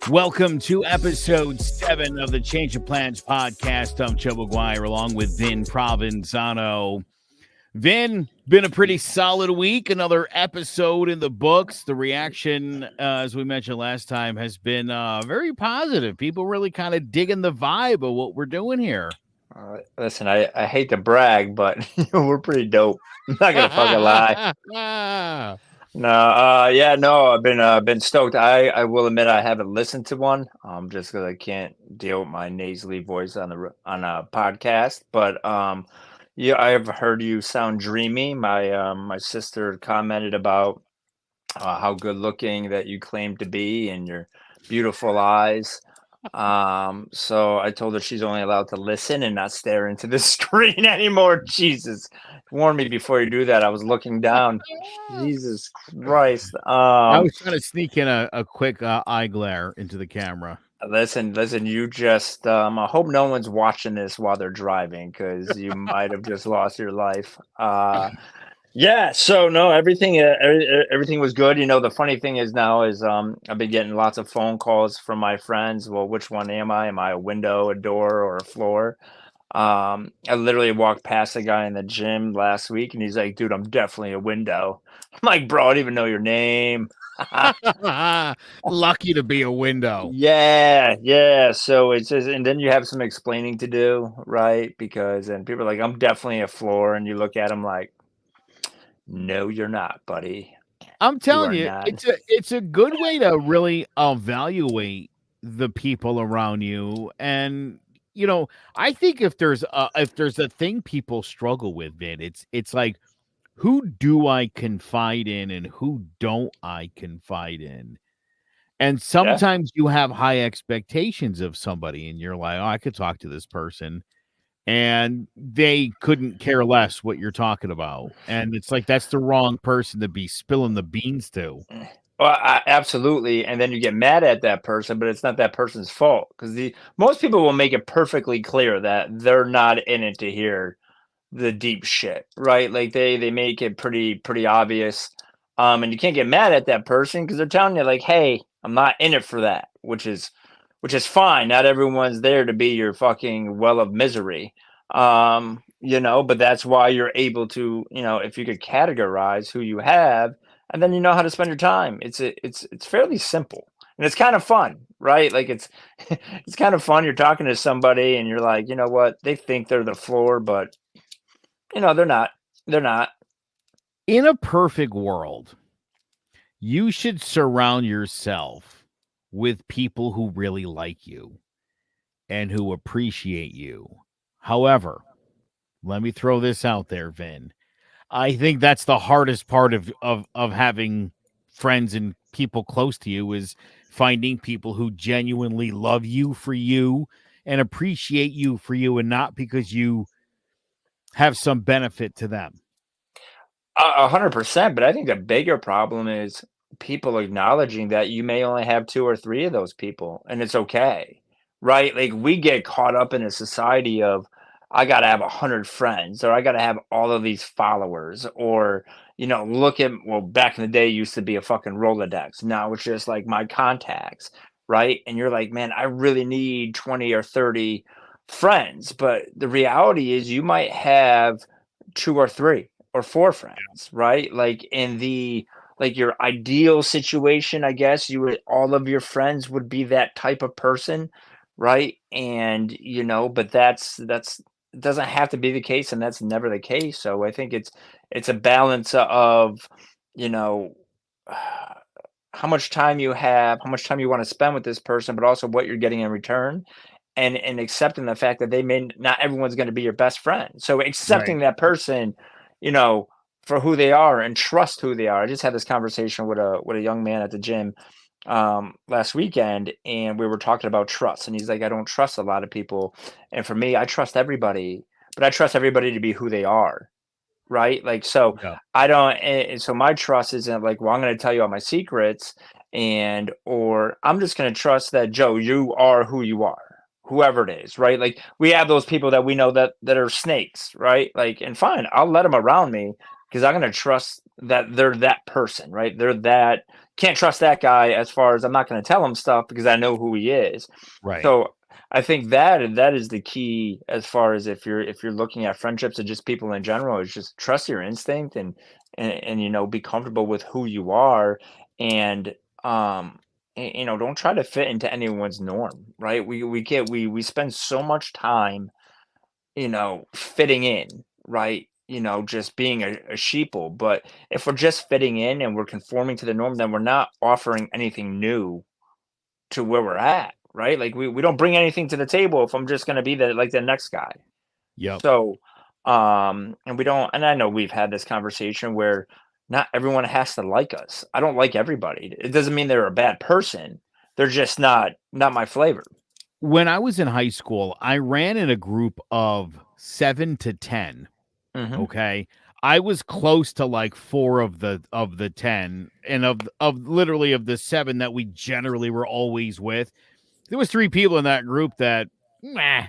Welcome to episode 7 of the Change of Plans podcast. I'm Joe McGuire along with Vinnie Provenzano. Vin, been a pretty solid week. Another episode in the books. The reaction, as we mentioned last time, has been very positive. People really kind of digging the vibe of what we're doing here. Listen, I hate to brag, but we're pretty dope. I'm not gonna fucking lie. No, I've been stoked. I will admit I haven't listened to one, just because I can't deal with my nasally voice on a podcast. But yeah, I have heard you sound dreamy. My sister commented about how good looking that you claim to be and your beautiful eyes. So I told her she's only allowed to listen and not stare into the screen anymore. Jesus, warn me before you do that. I was looking down. Jesus Christ. I was trying to sneak in a quick eye glare into the camera. Listen. You just I hope no one's watching this while they're driving because you might have just lost your life. Yeah, so no, everything was good. You know, the funny thing is now is I've been getting lots of phone calls from my friends. Well, which one am I? Am I a window, a door, or a floor? I literally walked past a guy in the gym last week and he's like, dude, I'm definitely a window. I'm like, bro, I don't even know your name. Lucky to be a window. Yeah. So it's just, and then you have some explaining to do, right? Because and people are like, I'm definitely a floor, and you look at them like, no, you're not, buddy. I'm You telling are you, not. it's a good way to really evaluate the people around you. And you know, I think if there's a thing people struggle with, Vin, it's like, who do I confide in and who don't I confide in? And Yeah. sometimes you have high expectations of somebody and you're like, oh, I could talk to this person. And they couldn't care less what you're talking about. And it's like that's the wrong person to be spilling the beans to. Well, absolutely. And then you get mad at that person, but it's not that person's fault because the most people will make it perfectly clear that they're not in it to hear the deep shit, right? Like they make it pretty obvious. And you can't get mad at that person because they're telling you like, hey, I'm not in it for that, which is fine. Not everyone's there to be your fucking well of misery. But that's why you're able to, if you could categorize who you have, and then you know how to spend your time. It's fairly simple. And it's kind of fun, right? Like it's it's kind of fun. You're talking to somebody and you're like, you know what? They think they're the floor, but they're not. They're not. In a perfect world, you should surround yourself with people who really like you and who appreciate you. However, let me throw this out there, Vin. I think that's the hardest part of having friends and people close to you is finding people who genuinely love you for you and appreciate you for you and not because you have some benefit to them. 100%. But I think the bigger problem is people acknowledging that you may only have two or three of those people, and it's okay, right? Like we get caught up in a society of I got to have 100 friends, or I got to have all of these followers, or look at back in the day, it used to be a fucking Rolodex. Now it's just like my contacts, right? And you're like, man, I really need 20 or 30 friends, but the reality is you might have two or three or four friends, right? Like in the like your ideal situation, I guess you would all of your friends would be that type of person, right? And but that's it doesn't have to be the case, and that's never the case. So I think it's a balance of, you know, how much time you have, how much time you want to spend with this person, but also what you're getting in return, and accepting the fact that not everyone's going to be your best friend. So Right. accepting that person, you know, for who they are and trust who they are. I just had this conversation with a young man at the gym last weekend, and we were talking about trust, and he's like, I don't trust a lot of people, and for me, I trust everybody, but I trust everybody to be who they are, right? Like, so Yeah. I don't, and so my trust isn't like, well, I'm going to tell you all my secrets, or I'm just going to trust that, Joe, you are who you are, whoever it is, right? Like we have those people that we know that are snakes, right? Like, and fine, I'll let them around me because I'm going to trust that they're that person, right? They're that, can't trust that guy as far as I'm not going to tell him stuff because I know who he is. Right. So I think that is the key as far as if you're looking at friendships and just people in general, is just trust your instinct and be comfortable with who you are and um don't try to fit into anyone's norm, right? We spend so much time fitting in, right? Just being a sheeple. But if we're just fitting in and we're conforming to the norm, then we're not offering anything new to where we're at, right? Like we don't bring anything to the table if I'm just gonna be the next guy. Yep. So and we don't, and I know we've had this conversation where not everyone has to like us. I don't like everybody. It doesn't mean they're a bad person. They're just not my flavor. When I was in high school, I ran in a group of 7 to 10. Hmm. Okay. I was close to like 4 of the 10, and of literally of the 7 that we generally were always with. There was 3 people in that group that, meh,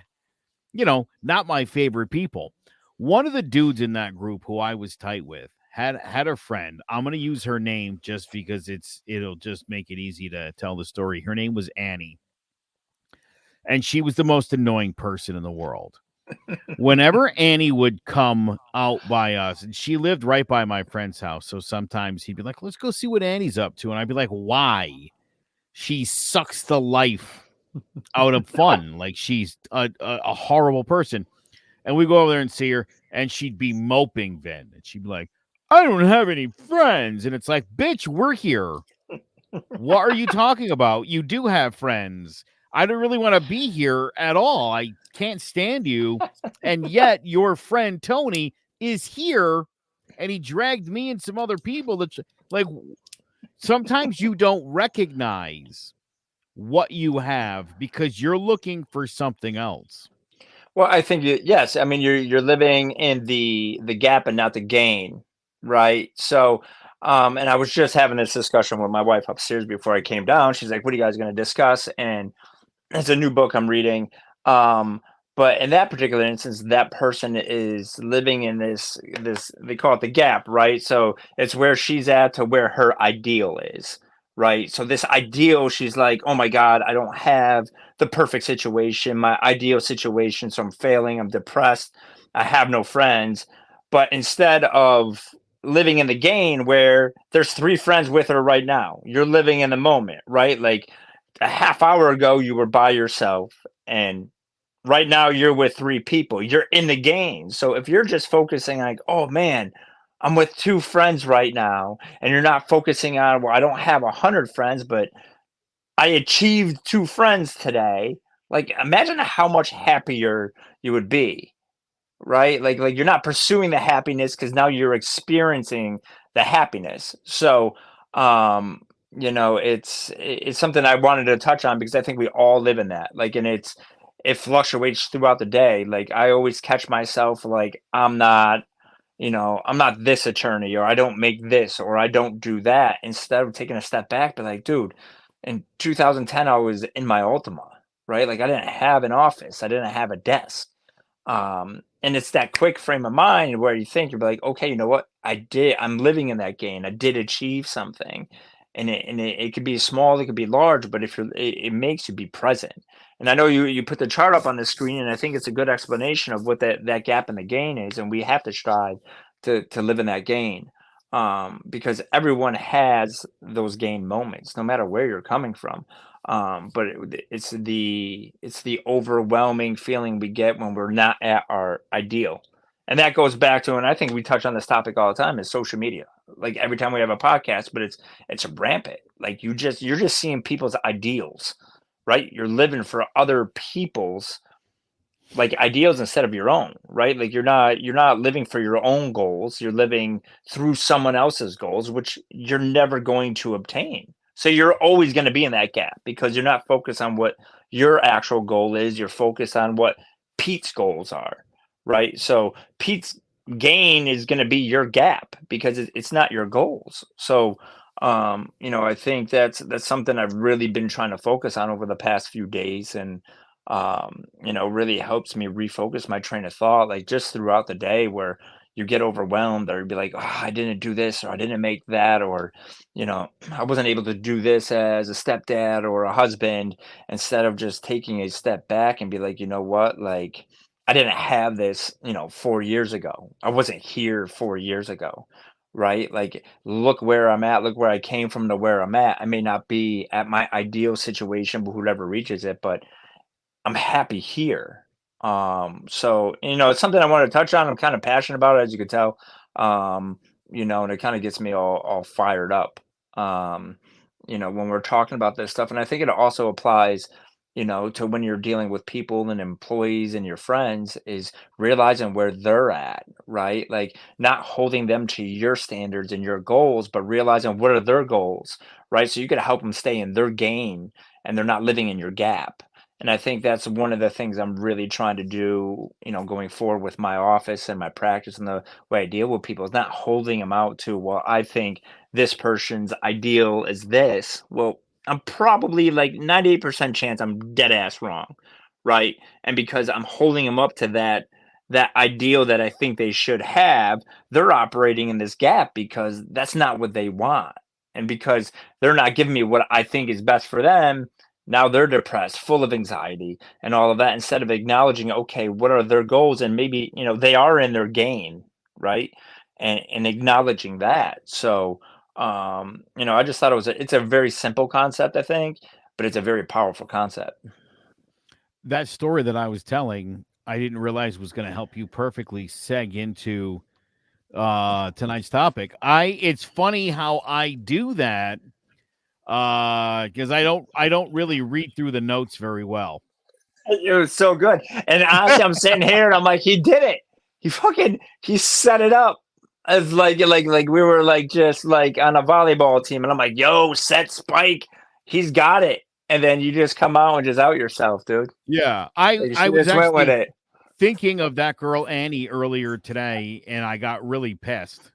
not my favorite people. One of the dudes in that group who I was tight with had a friend. I'm gonna use her name just because it'll just make it easy to tell the story. Her name was Annie, and she was the most annoying person in the world. Whenever Annie would come out by us, and she lived right by my friend's house, so sometimes he'd be like, "Let's go see what Annie's up to," and I'd be like, "Why?" She sucks the life out of fun. Like she's a horrible person. And we go over there and see her, and she'd be moping then. And she'd be like, "I don't have any friends." And it's like, bitch, we're here. What are you talking about? You do have friends. I don't really want to be here at all. I can't stand you. And yet your friend Tony is here, and he dragged me and some other people that like sometimes you don't recognize what you have because you're looking for something else. Well, I think yes. I mean, you're living in the gap and not the gain, right? So, and I was just having this discussion with my wife upstairs before I came down. She's like, "What are you guys going to discuss?" And it's a new book I'm reading. Um, but in that particular instance, that person is living in this they call it the gap, right? So it's where she's at to where her ideal is, right? So this ideal, she's like, oh my God, I don't have the perfect situation, my ideal situation. So I'm failing, I'm depressed, I have no friends. But instead of living in the gain where there's 3 friends with her right now, you're living in the moment, right? Like a half hour ago you were by yourself and right now you're with 3 people, you're in the game. So if you're just focusing like, oh man, I'm with 2 friends right now, and you're not focusing on, well, I don't have 100 friends, but I achieved 2 friends today, like imagine how much happier you would be, right? Like you're not pursuing the happiness because now you're experiencing the happiness. So, um, it's something I wanted to touch on because I think we all live in that. Like, and it fluctuates throughout the day. Like I always catch myself like I'm not this attorney, or I don't make this, or I don't do that. Instead of taking a step back, but like, dude, in 2010 I was in my Ultima, right? Like I didn't have an office, I didn't have a desk. And it's that quick frame of mind where you think you're like, okay, you know what? I'm living in that game. I did achieve something. And it could be small, it could be large, but if it makes you be present. And I know you put the chart up on the screen, and I think it's a good explanation of what that gap in the gain is. And we have to strive to live in that gain. Because everyone has those gain moments, no matter where you're coming from. But it's the overwhelming feeling we get when we're not at our ideal. And that goes back to, and I think we touch on this topic all the time, is social media. Like every time we have a podcast, but it's rampant. Like you're just seeing people's ideals, right? You're living for other people's like ideals instead of your own, right? Like you're not living for your own goals, you're living through someone else's goals, which you're never going to obtain. So you're always going to be in that gap because you're not focused on what your actual goal is, you're focused on what Pete's goals are, right? So Pete's gain is going to be your gap because it's not your goals. So I think that's something I've really been trying to focus on over the past few days, and really helps me refocus my train of thought, like just throughout the day, where you get overwhelmed, or you'd be like, oh, I didn't do this, or I didn't make that, or, I wasn't able to do this as a stepdad or a husband, instead of just taking a step back and be like, you know what, like, I didn't have this, 4 years ago. I wasn't here 4 years ago. Right? Like, look where I'm at, look where I came from to where I'm at. I may not be at my ideal situation, but whoever reaches it, but I'm happy here. So, it's something I want to touch on. I'm kind of passionate about it, as you can tell. Um, and it kind of gets me all fired up. Um, when we're talking about this stuff. And I think it also applies, to when you're dealing with people and employees and your friends, is realizing where they're at, right? Like, not holding them to your standards and your goals, but realizing what are their goals, right? So you can help them stay in their game and they're not living in your gap. And I think that's one of the things I'm really trying to do, going forward with my office and my practice and the way I deal with people, is not holding them out to, well, I think this person's ideal is this. Well, I'm probably like 98% chance I'm dead ass wrong, right? And because I'm holding them up to that ideal that I think they should have, they're operating in this gap because that's not what they want. And because they're not giving me what I think is best for them, now they're depressed, full of anxiety and all of that, instead of acknowledging, okay, what are their goals? And maybe, they are in their gain, right? And acknowledging that. So, I just thought it's a very simple concept, I think, but it's a very powerful concept. That story that I was telling, I didn't realize was going to help you perfectly seg into tonight's topic. It's funny how I do that because I don't really read through the notes very well. It was so good. And honestly, I'm sitting here and I'm like, he did it. He set it up as like we were like just like on a volleyball team. And I'm like, yo, set spike. He's got it. And then you just come out and just out yourself, dude. Yeah, Like, I you was just went with actually it. thinking of that girl Annie earlier today, and I got really pissed.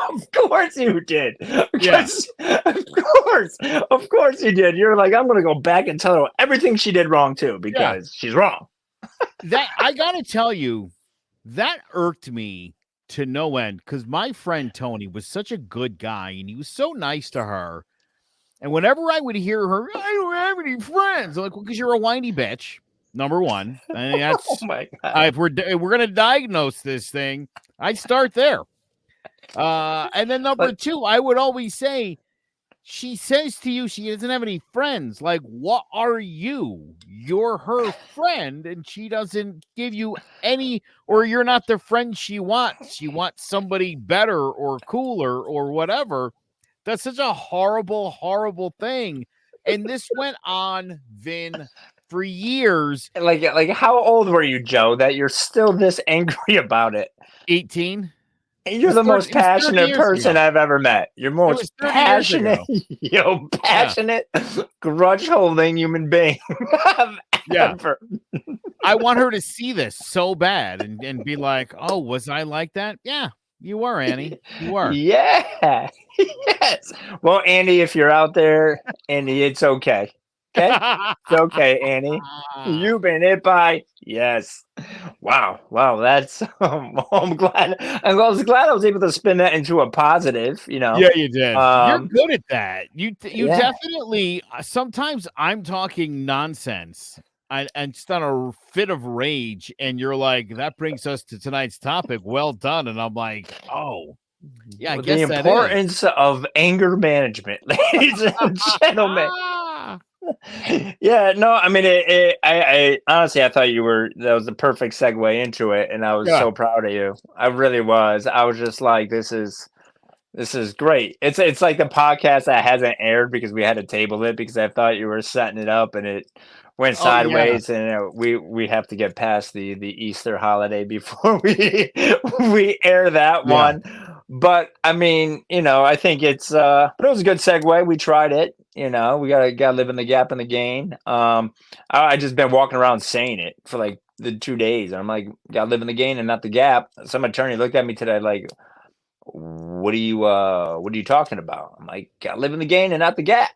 Of course you did. Yeah, Of course you did. You're like, I'm gonna go back and tell her everything she did wrong too, yeah. because she's wrong. That I gotta tell you, that irked me to no end because my friend Tony was such a good guy and he was so nice to her. And whenever I would hear her, I don't have any friends. I'm like, well, because you're a whiny bitch. Number one, and Oh that's my god. if we're gonna diagnose this thing, I'd start there. And then number But two, I would always say, she says to you she doesn't have any friends. Like, what are you? You're her friend, and she doesn't give you any, or you're not the friend she wants. She wants somebody better or cooler or whatever. That's such a horrible, horrible thing. And this went on, Vin, for years. like how old were you, Joe, that you're still this angry about it? 18. You're the most It was 30 passionate years person ago. I've ever met. You're It most was 30 years passionate, ago. Yeah. passionate, grudge holding human being I've Yeah. ever. I want her to see this so bad and be like, oh, was I like that? Yeah, you were, Annie. You were. Yeah. Yes. Well, Andy, if you're out there, Andy, it's okay. Okay? It's okay, Annie. You've been hit by, yes. Wow. Wow. That's I was able to spin that into a positive, Yeah, you did. You're Um, good at that. You yeah. definitely sometimes I'm talking nonsense and just on a fit of rage, and you're like, that brings us to tonight's topic. Well done. And I'm like, oh, yeah, I The guess that is. importance of anger management, ladies and gentlemen. Yeah, no, I mean, I honestly, I thought that was the perfect segue into it, and I was Yeah. so proud of you. I really was. I was just like, this is great. It's like the podcast that hasn't aired because we had to table it because I thought you were setting it up and it went Oh yeah. sideways, and we have to get past the Easter holiday before we air that Yeah. one. But I mean, I think but it was a good segue. We tried it. We gotta live in the gap in the gain. I just been walking around saying it for like the 2 days. I'm like, gotta live in the gain and not the gap. Some attorney looked at me today like, what are you talking about? I'm like, gotta live in the gain and not the gap,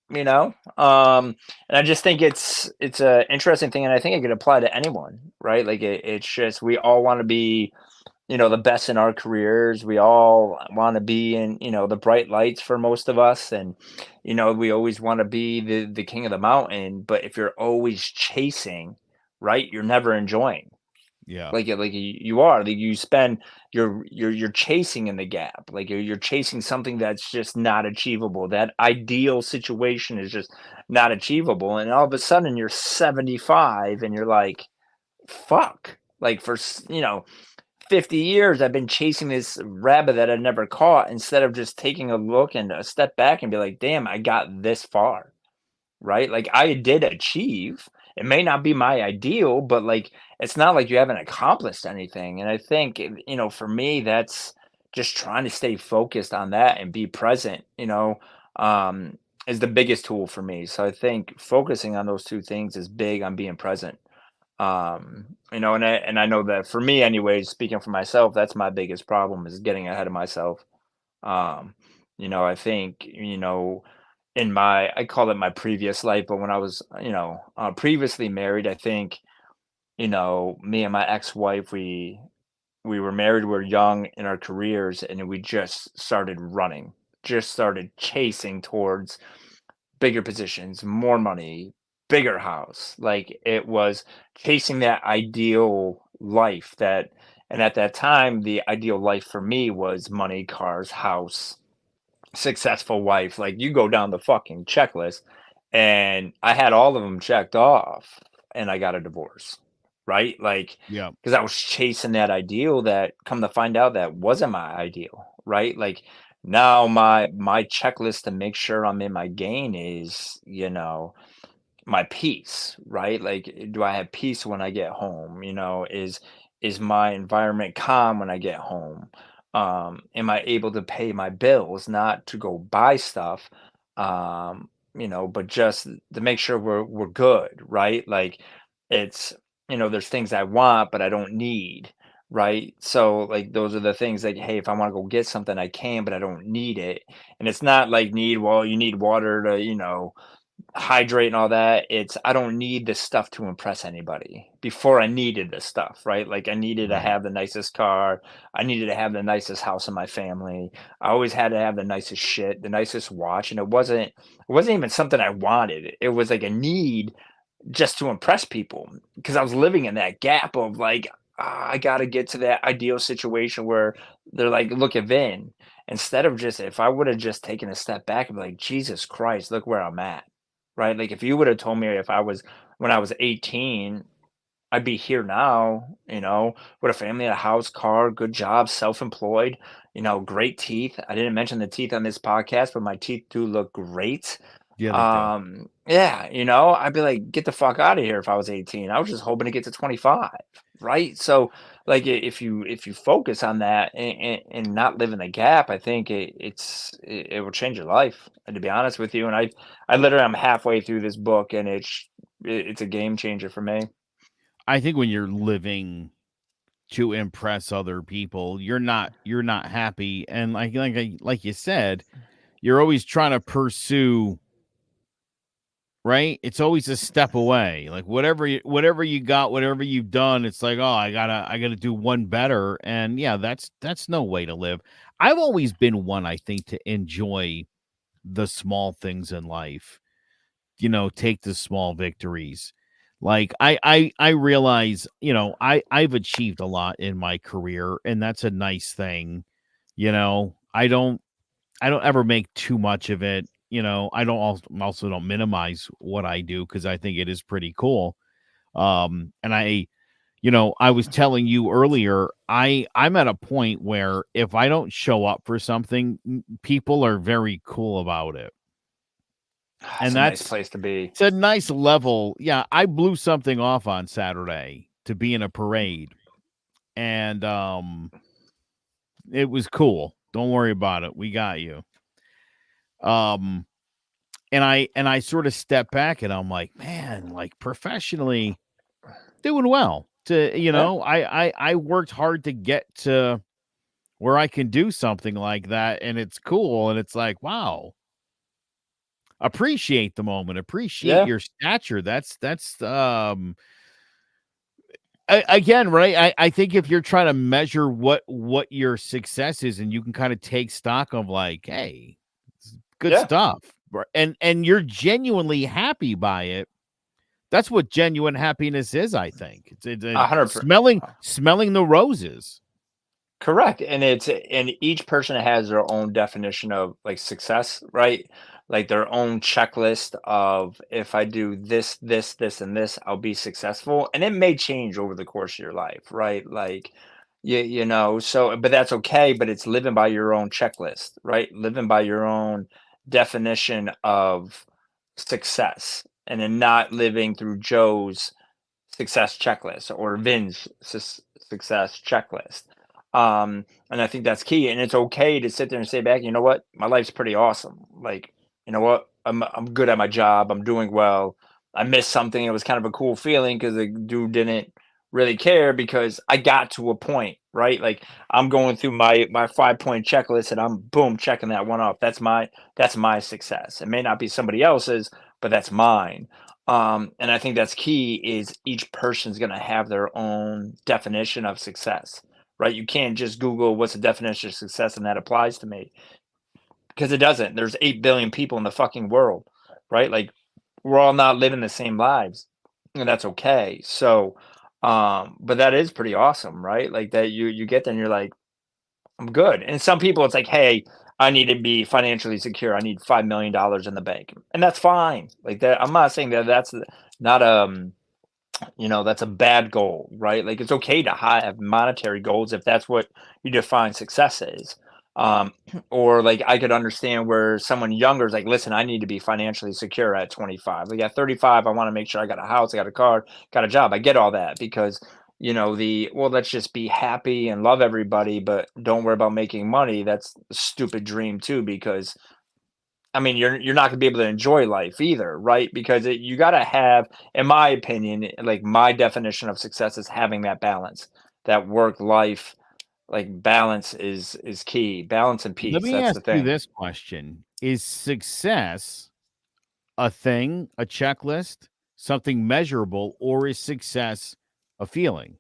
you know? And I just think it's a interesting thing, and I think it could apply to anyone, right? Like it's just we all want to be the best in our careers. We all want to be in, the bright lights for most of us. And, we always want to be the king of the mountain. But if you're always chasing, right, you're never enjoying. Yeah. Like you are, like you spend you're chasing in the gap. Like you're chasing something that's just not achievable. That ideal situation is just not achievable. And all of a sudden you're 75 and you're like, fuck. Like for 50 years I've been chasing this rabbit that I never caught, instead of just taking a look and a step back and be like, damn, I got this far. Right? Like, I did achieve. It may not be my ideal, but, like, it's not like you haven't accomplished anything, and I think, for me, that's just trying to stay focused on that and be present, um, is the biggest tool for me, so I think focusing on those 2 things is big on being present, and I know that for me anyways, speaking for myself, that's my biggest problem is getting ahead of myself. Um, I think, in my I call it my previous life, but when I was, previously married, I think, me and my ex-wife, we were married, we were young in our careers, and we just started running, just started chasing towards bigger positions, more money, bigger house. Like it was chasing that ideal life that and at that time, the ideal life for me was money, cars, house, successful wife. Like you go down the fucking checklist, and I had all of them checked off, and I got a divorce, right? Like, Yeah. because I was chasing that ideal that, come to find out, that wasn't my ideal, right? Like now my checklist to make sure I'm in my gain is, my peace, right? Like, do I have peace when I get home? Is my environment calm when I get home? Am I able to pay my bills, not to go buy stuff, but just to make sure we're good, right? Like, it's there's things I want, but I don't need, right? So, like, those are the things like, hey, if I want to go get something, I can, but I don't need it. And it's not like need, well, you need water to, hydrate and all that. It's I don't need this stuff to impress anybody. Before I needed this stuff, right? Like I needed to Right. have the nicest car. I needed to have the nicest house in my family. I always had to have the nicest shit, the nicest watch, and it wasn't even something I wanted. It was like a need just to impress people because I was living in that gap of like, I got to get to that ideal situation where they're like, look at Vin. Instead of just, if I would have just taken a step back and be like, Jesus Christ, look where I'm at. Right? Like if you would have told me if I was when I was 18, I'd be here now, with a family, a house, car, good job, self-employed, great teeth. I didn't mention the teeth on this podcast, but my teeth do look great. Yeah, they do. Yeah, I'd be like, get the fuck out of here if I was 18. I was just hoping to get to 25, right? So, like, if you focus on that and not live in the gap, I think it will change your life. And to be honest with you, and I literally am halfway through this book, and it's a game changer for me. I think when you're living to impress other people, you're not happy, and like you said, you're always trying to pursue, right? It's always a step away. Like whatever you got, whatever you've done, it's like, oh, I gotta do one better. And yeah, that's no way to live. I've always been one, I think, to enjoy the small things in life. Take the small victories. Like I realize, I've achieved a lot in my career, and that's a nice thing. I don't ever make too much of it. I don't also don't minimize what I do because I think it is pretty cool. And I was telling you earlier, I'm at a point where if I don't show up for something, people are very cool about it. It's And a nice that's place to be. it's a nice level. Yeah, I blew something off on Saturday to be in a parade, and it was cool. Don't worry about it. We got you. Um and I sort of step back and I'm like, man, like professionally doing well. To Yeah, I worked hard to get to where I can do something like that, and it's cool, and it's like, wow, appreciate the moment, appreciate yeah, your stature. That's again, right? I think if you're trying to measure what your success is, and you can kind of take stock of like, hey, good Yeah, stuff, and you're genuinely happy by it. That's what genuine happiness is. I think it's 100%. smelling the roses. Correct. And each person has their own definition of like success, right? Like their own checklist of if I do this, this, this, and this, I'll be successful. And it may change over the course of your life, right? Like you know, so but that's okay, but it's living by your own checklist, right? Living by your own definition of success and then not living through Joe's success checklist or Vin's success checklist. And I think that's key. And it's okay to sit there and say back, you know what, my life's pretty awesome. Like, you know what, I'm good at my job. I'm doing well. I missed something. It was kind of a cool feeling because the dude didn't really care because I got to a point, right? Like I'm going through my 5 point checklist and I'm boom checking that one off. That's my success. It may not be somebody else's, but that's mine. And I think that's key is each person's going to have their own definition of success, right? You can't just Google what's the definition of success and that applies to me because it doesn't. There's 8 billion people in the fucking world, right? Like we're all not living the same lives and that's okay. So, but that is pretty awesome, right? Like that you get there and you're like, I'm good. And some people, it's like, hey, I need to be financially secure. I need $5 million in the bank, and that's fine. Like that, I'm not saying that that's not you know, that's a bad goal, right? Like it's okay to have monetary goals if that's what you define success is. Um, or like I could understand where someone younger is like, listen, I need to be financially secure at 25. Like at 35, I want to make sure I got a house, I got a car, got a job. I get all that because you know the well, let's just be happy and love everybody, but don't worry about making money. That's a stupid dream too, because I mean, you're not gonna be able to enjoy life either, right? Because you gotta have, in my opinion, like my definition of success is having that balance, that work life like balance is key. Balance and Let peace. me That's ask the you thing. this question: is success a thing, a checklist, something measurable, or is success a feeling?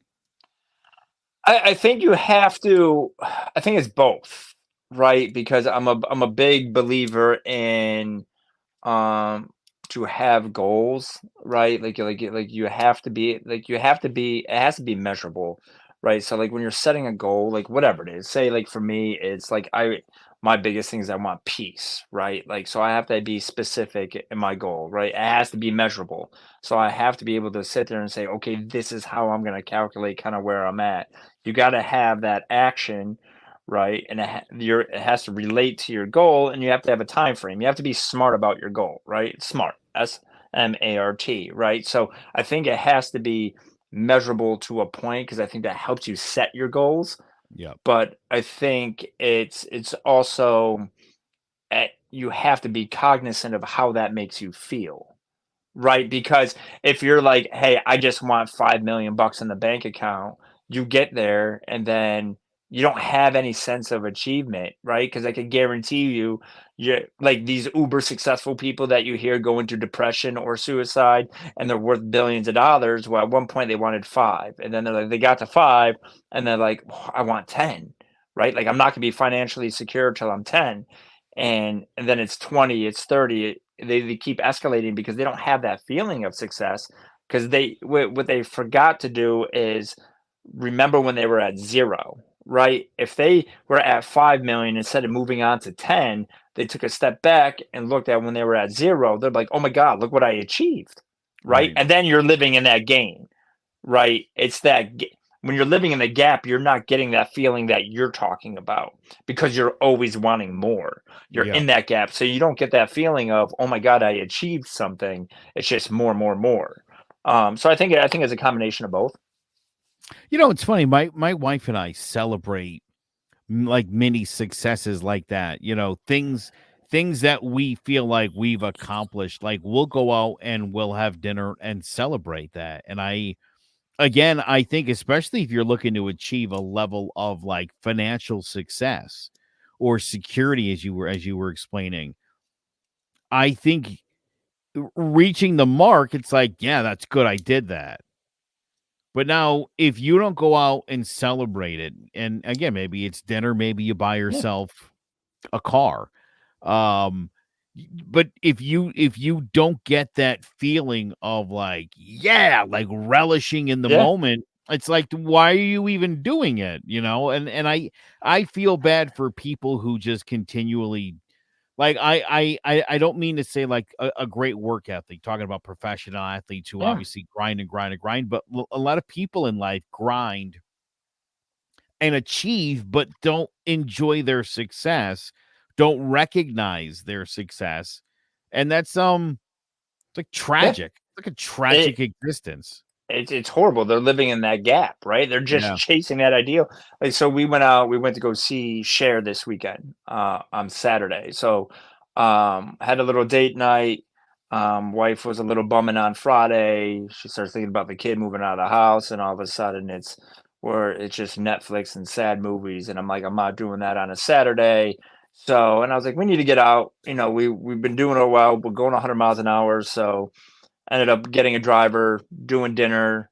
I think you have to. I think it's both, right? Because I'm a big believer in um to have goals, right? Like you have to be it has to be measurable, right? So like when you're setting a goal, like whatever it is, say like for me it's like I my biggest thing is I want peace, right? Like so I have to be specific in my goal, right? It has to be measurable. So I have to be able to sit there and say, okay, this is how I'm going to calculate kind of where I'm at. You got to have that action, right? And it has to relate to your goal, and you have to have a time frame. You have to be smart about your goal, right? Smart, SMART, right? So I think it has to be measurable to a point because I think that helps you set your goals. Yep. But I think it's also you have to be cognizant of how that makes you feel, right? Because if you're like, "Hey, I just want 5 million bucks in the bank account," you get there and then you don't have any sense of achievement, right? Because I can guarantee you, you like these uber successful people that you hear go into depression or suicide and they're worth billions of dollars. Well, at one point they wanted five, and then they're like, they got to five, and they're like, "Oh, I want 10, right? Like I'm not gonna be financially secure till I'm 10. And then it's 20, it's 30, they keep escalating because they don't have that feeling of success because what they forgot to do is remember when they were at zero, right? If they were at 5 million instead of moving on to 10, they took a step back and looked at when they were at zero, they're like, oh my god, look what I achieved, right? Right. And then you're living in that gain, right? It's when you're living in the gap, you're not getting that feeling that you're talking about because you're always wanting more. You're Yep. in that gap. So you don't get that feeling of, oh my God, I achieved something. It's just more, more, more. So I think it's a combination of both. It's funny. My wife and I celebrate like mini successes like that. Things that we feel like we've accomplished. Like we'll go out and we'll have dinner and celebrate that. And I think especially if you're looking to achieve a level of like financial success or security, as you were explaining, I think reaching the mark, it's like, yeah, that's good. I did that. But now, if you don't go out and celebrate it, and again, maybe it's dinner, maybe you buy Yeah, yourself a car. Um, but if you don't get that feeling of like, yeah, like relishing in the yeah, moment, it's like, why are you even doing it? And I feel bad for people who just continually like I don't mean to say like a great work ethic, talking about professional athletes who yeah, obviously grind and grind and grind, but a lot of people in life grind and achieve, but don't enjoy their success, don't recognize their success. And that's it's like yeah. tragic. It's like a It tragic existence. it's horrible. They're living in that gap, right? They're just Yeah. chasing that ideal. Like, so we went out, we went to go see Cher this weekend, on Saturday. So, had a little date night. Wife was a little bumming on Friday. She starts thinking about the kid moving out of the house, and all of a sudden it's just Netflix and sad movies. And I'm like, I'm not doing that on a Saturday. So, and I was like, we need to get out. We've been doing it well. We're going 100 miles an hour. So ended up getting a driver, doing dinner,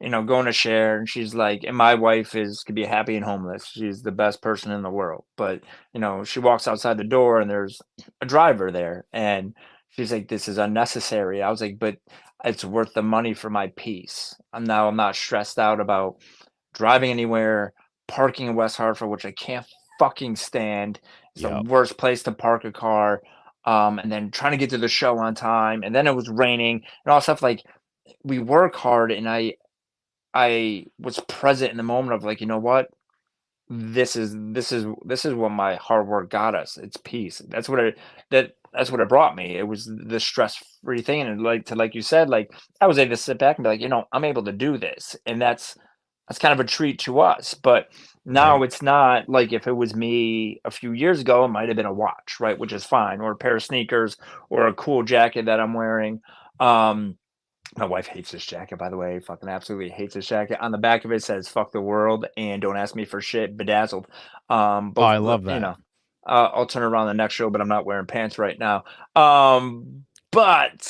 going to share. And she's like, and my wife could be happy and homeless. She's the best person in the world. But, she walks outside the door and there's a driver there. And she's like, this is unnecessary. I was like, but it's worth the money for my peace. I'm not stressed out about driving anywhere, parking in West Hartford, which I can't fucking stand. It's the Yep. worst place to park a car. And then trying to get to the show on time. And then it was raining and all stuff. Like, we work hard, and I was present in the moment of like, you know what? This is what my hard work got us. It's peace. That's what it brought me. It was the stress-free thing. And like you said, like I was able to sit back and be like, I'm able to do this. And that's kind of a treat to us. But now Right. it's not like if it was me a few years ago, it might have been a watch, right? Which is fine, or a pair of sneakers, or a cool jacket that I'm wearing. Um, my wife hates this jacket, by the way. Fucking absolutely hates this jacket. On the back of it says "fuck the world" and "don't ask me for shit." Bedazzled. Oh, Both I love that. I'll turn around the next show, but I'm not wearing pants right now. Um, but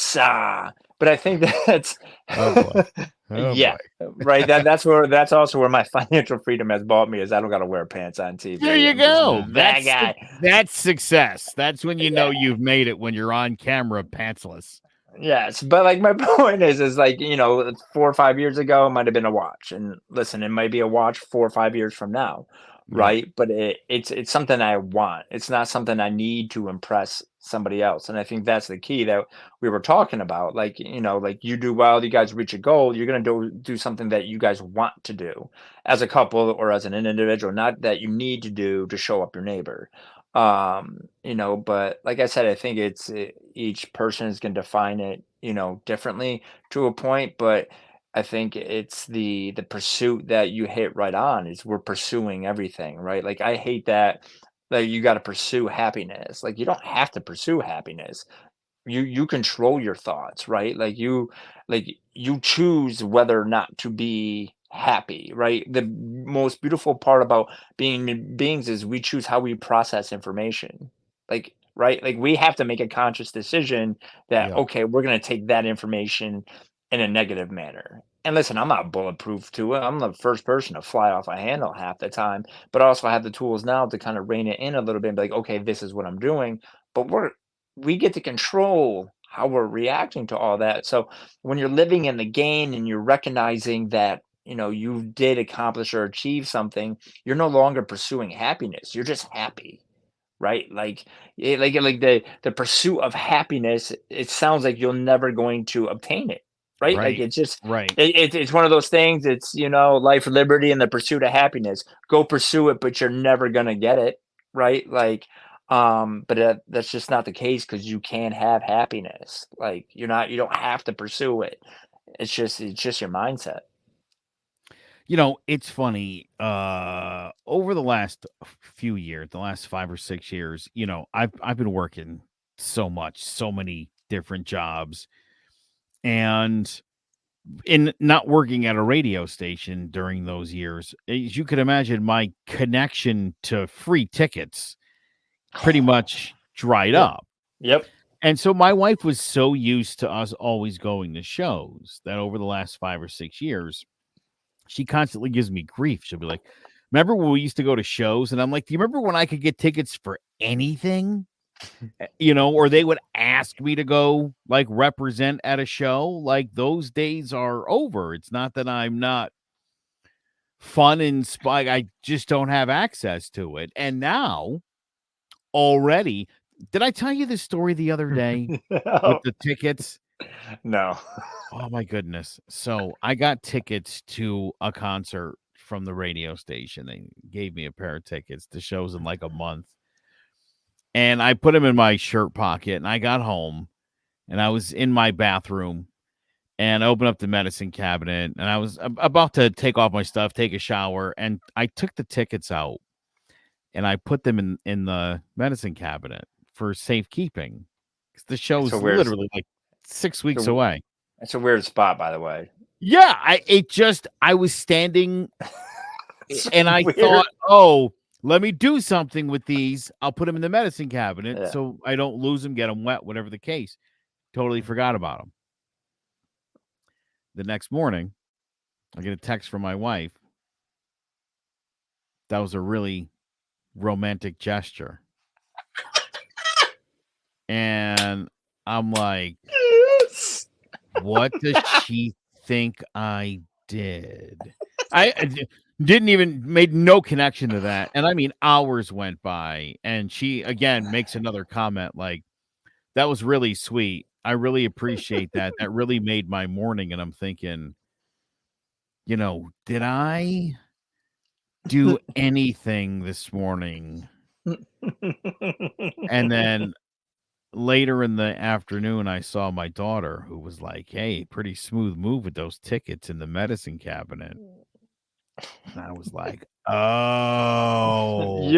I think that's Oh boy. Oh yeah, boy. right. That's also where my financial freedom has bought me is I don't got to wear pants on There TV. you I'm just go. that guy. That's success. That's when you know Yeah. you've made it, when you're on camera pantsless. Yes, but like my point is like, 4 or 5 years ago, it might have been a watch. And listen, it might be a watch 4 or 5 years from now, Yep. right? But it's something I want. It's not something I need to impress somebody else. And I think that's the key that we were talking about. Like, like you do well, you guys reach a goal, you're gonna do something that you guys want to do as a couple or as an individual, not that you need to do to show up your neighbor. But like I said, I think each person is going to define it, differently to a point. But I think it's the pursuit that you hit right on is we're pursuing everything, right? Like I hate that you got to pursue happiness. Like you don't have to pursue happiness. You control your thoughts, right? Like you choose whether or not to be happy, right? The most beautiful part about being beings is we choose how we process information. Like, right? Like we have to make a conscious decision that Yep. okay, we're going to take that information in a negative manner. And listen, I'm not bulletproof to it. I'm the first person to fly off a handle half the time, but I also have the tools now to kind of rein it in a little bit and be like, okay, this is what I'm doing. But we get to control how we're reacting to all that. So when you're living in the game and you're recognizing that, you did accomplish or achieve something, you're no longer pursuing happiness. You're just happy, right? Like the pursuit of happiness, it sounds like you're never going to obtain it, right? Like Right. it's just Right. it's one of those things. It's life, liberty, and the pursuit of happiness. Go pursue it, but you're never gonna get it, right? But that's just not the case because you can have happiness. Like you don't have to pursue it. It's just your mindset. It's funny. Over the last few years, the last 5 or 6 years, I've been working so much, so many different jobs, and in not working at a radio station during those years, as you could imagine, my connection to free tickets pretty much dried Yeah. up. Yep. And so my wife was so used to us always going to shows that over the last 5 or 6 years, she constantly gives me grief. She'll be like, "Remember when we used to go to shows?" And I'm like, "Do you remember when I could get tickets for anything?" Or they would ask me to go like represent at a show. Like those days are over. It's not that I'm not fun and I just don't have access to it. And now already, did I tell you this story the other day with No. the tickets? No. Oh my goodness. So I got tickets to a concert from the radio station. They gave me a pair of tickets. The show's in like a month. And I put them in my shirt pocket and I got home and I was in my bathroom and I opened up the medicine cabinet and I was about to take off my stuff, take a shower, and I took the tickets out and I put them in the medicine cabinet for safekeeping. 'Cause the It's a show's weird literally like 6 weeks so away. it's a weird spot, by the way. Yeah, I was standing It's and I weird. thought, "Oh, let me do something with these. I'll put them in the medicine cabinet Yeah. so I don't lose them, get them wet, whatever the case." Totally forgot about them. The next morning, I get a text from my wife. That was a really romantic gesture. And I'm like, Yes. "What does she think I did?" I didn't even made no connection to that. And I mean, hours went by and she again makes another comment like, "That was really sweet. I really appreciate that. That really made my morning." And I'm thinking, did I do anything this morning? And then later in the afternoon, I saw my daughter who was like, "Hey, pretty smooth move with those tickets in the medicine cabinet." And I was like, "Oh,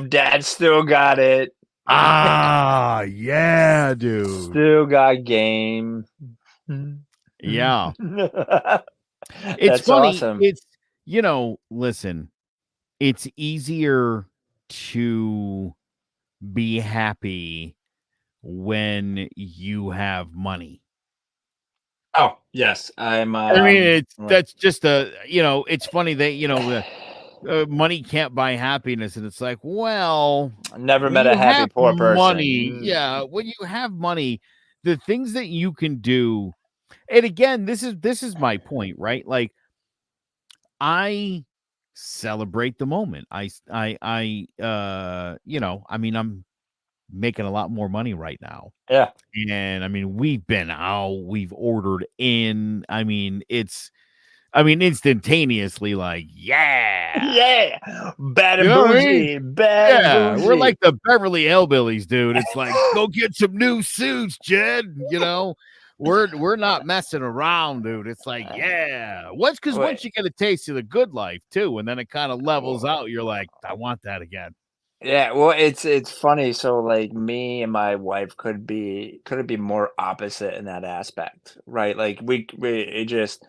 Dad still got it. yeah, dude. Still got game. Yeah." It's That's funny. awesome. Listen, it's easier to be happy when you have money. Oh, yes. I mean, Right. that's just it's funny that, money can't buy happiness. And it's like, well, Never when met a you happy have poor money, person. yeah, when you have money, the things that you can do. And again, this is my point, right? Like I celebrate the moment. I mean, I'm making a lot more money right now. Yeah. And I mean, we've been out, we've ordered in. I mean, instantaneously, like, yeah. Yeah. Bad You and know what I mean? bougie. Bad and Yeah, we're bougie. like the Beverly Hillbillies, dude. It's like, go get some new suits, Jed. We're not messing around, dude. It's like, yeah. Because Wait. once you get a taste of the good life too, and then it kind of levels out, you're like, I want that again. Yeah, well, it's funny. So like me and my wife couldn't be more opposite in that aspect, right? Like we it just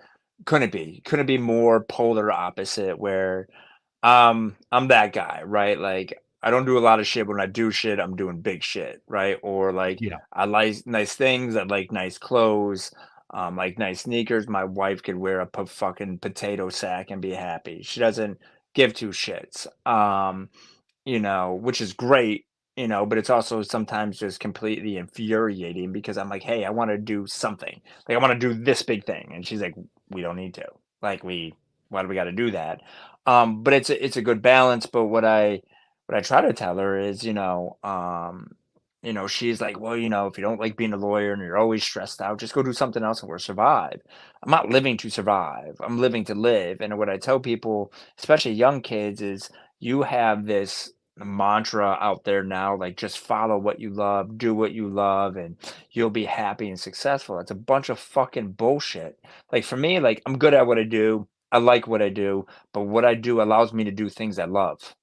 couldn't be more polar opposite where I'm that guy, right? Like I don't do a lot of shit. When I do shit, I'm doing big shit, right? Or like Yeah. I like nice things, I like nice clothes, like nice sneakers. My wife could wear a fucking potato sack and be happy. She doesn't give two shits. Which is great, but it's also sometimes just completely infuriating because I'm like, hey, I want to do something. Like, I want to do this big thing. And she's like, we don't need to. Like, why do we got to do that? But it's a good balance. But what I try to tell her is, she's like, well, if you don't like being a lawyer and you're always stressed out, just go do something else and we'll survive. I'm not living to survive. I'm living to live. And what I tell people, especially young kids, is you have this mantra out there now, like just follow what you love, do what you love, and you'll be happy and successful. It's a bunch of fucking bullshit. Like for me, like I'm good at what I do. I like what I do, but what I do allows me to do things I love.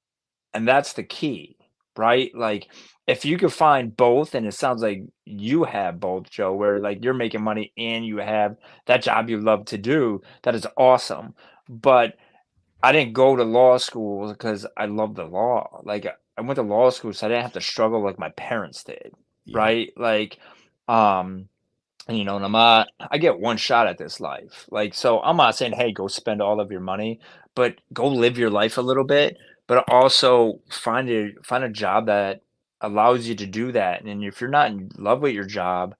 And that's the key, right? Like if you could find both, and it sounds like you have both, Joe, where like you're making money and you have that job you love to do, that is awesome. But I didn't go to law school because I love the law. Like, I went to law school so I didn't have to struggle like my parents did, Yeah. right? Like, um, you know, and I get one shot at this life. Like, so I'm not saying, hey, go spend all of your money, but go live your life a little bit, but also find a job that allows you to do that. And if you're not in love with your job,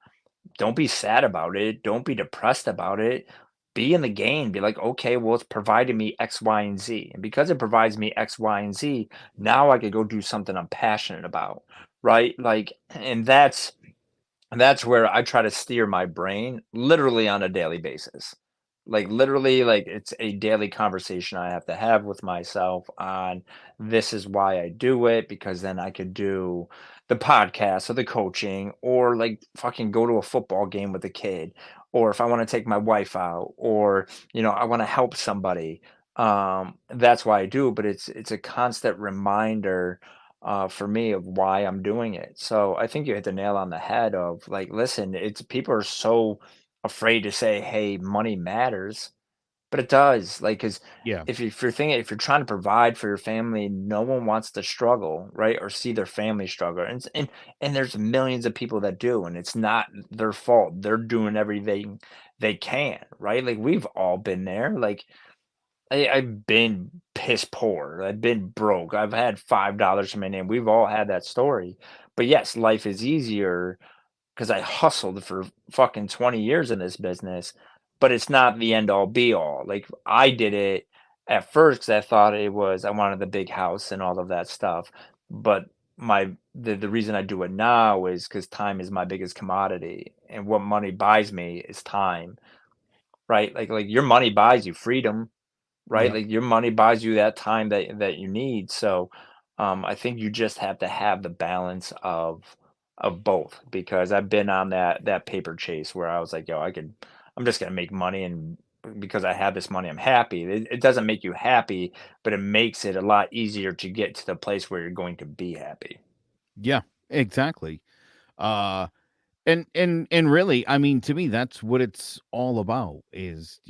don't be sad about it. Don't be depressed about it. Be in the game. Be like, okay, well, it's providing me X, Y, and Z. And because it provides me X, Y, and Z, now I could go do something I'm passionate about. Right. Like, and that's where I try to steer my brain literally on a daily basis. Like literally, like it's a daily conversation I have to have with myself on this is why I do it, because then I could do the podcast or the coaching or like fucking go to a football game with a kid, or if I want to take my wife out, or I want to help somebody. That's why I do, but it's a constant reminder for me of why I'm doing it. So I think you hit the nail on the head of like, listen, it's people are so afraid to say, hey, money matters, but it does. Like, because Yeah. if you're trying to provide for your family, no one wants to struggle, right? Or see their family struggle. And there's millions of people that do, and it's not their fault. They're doing everything they can, right? Like we've all been there. Like I've been piss poor. I've been broke. I've had $5 in my name. We've all had that story. But yes, life is easier because I hustled for fucking 20 years in this business, but it's not the end all be all. Like I did it at first because I thought I wanted the big house and all of that stuff. But the reason I do it now is because time is my biggest commodity. And what money buys me is time. Right. Like your money buys you freedom, right? Yeah. Like your money buys you that time that you need. So I think you just have to have the balance of both, because I've been on that paper chase where I was like, yo, I'm just gonna make money, and because I have this money, I'm happy. It doesn't make you happy, but it makes it a lot easier to get to the place where you're going to be happy. Yeah. Exactly. Uh and really, I mean, to me, that's what it's all about is,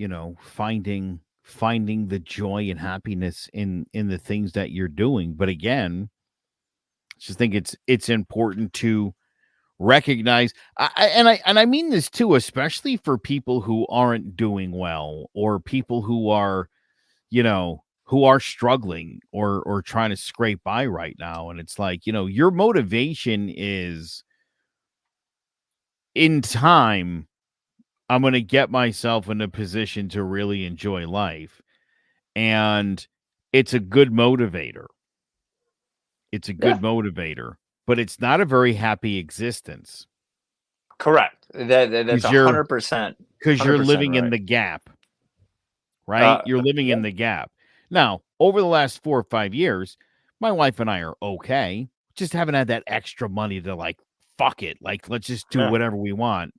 finding the joy and happiness in the things that you're doing. But again, I just think it's important to recognize and I mean this too, especially for people who aren't doing well, or people who are struggling, or trying to scrape by right now. And it's like, your motivation is, in time, I'm going to get myself in a position to really enjoy life. And it's a good motivator. It's a Yeah, good motivator, but it's not a very happy existence, correct. That's because a you're hundred percent, because hundred you're percent living in right. the gap, right? Uh, You're living yeah, in the gap. Now, over the last 4 or 5 years, my wife and I are okay. Just haven't had that extra money to, like, fuck it. Like, let's just do yeah, whatever we want.